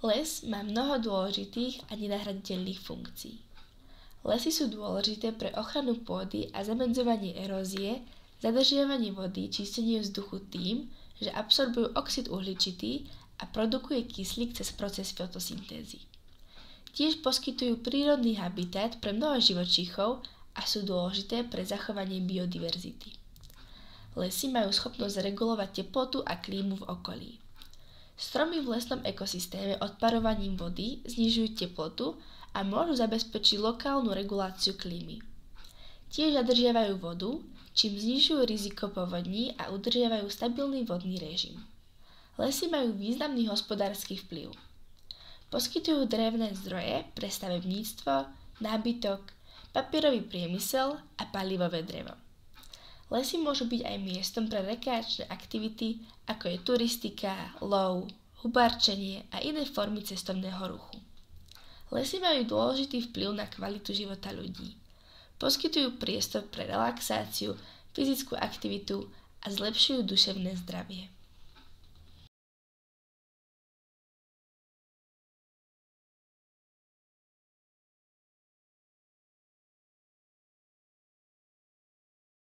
Les má mnoho dôležitých a nenahraditeľných funkcií. Lesy sú dôležité pre ochranu pôdy a zamedzovanie erózie, zadržiavanie vody, čistenie vzduchu tým, že absorbujú oxid uhličitý a produkuje kyslík cez proces fotosyntézy. Tiež poskytujú prírodný habitat pre mnoho živočíchov a sú dôležité pre zachovanie biodiverzity. Lesy majú schopnosť regulovať teplotu a klímu v okolí. Stromy v lesnom ekosystéme odparovaním vody znižujú teplotu a môžu zabezpečiť lokálnu reguláciu klímy. Tiež zadržiavajú vodu, čím znižujú riziko povodní a udržiavajú stabilný vodný režim. Lesy majú významný hospodársky vplyv. Poskytujú drevné zdroje pre stavebníctvo, nábytok, papierový priemysel a palivové drevo. Lesy môžu byť aj miestom pre rekreačné aktivity, ako je turistika, lov, hubárčenie a iné formy cestovného ruchu. Lesy majú dôležitý vplyv na kvalitu života ľudí. Poskytujú priestor pre relaxáciu, fyzickú aktivitu a zlepšujú duševné zdravie.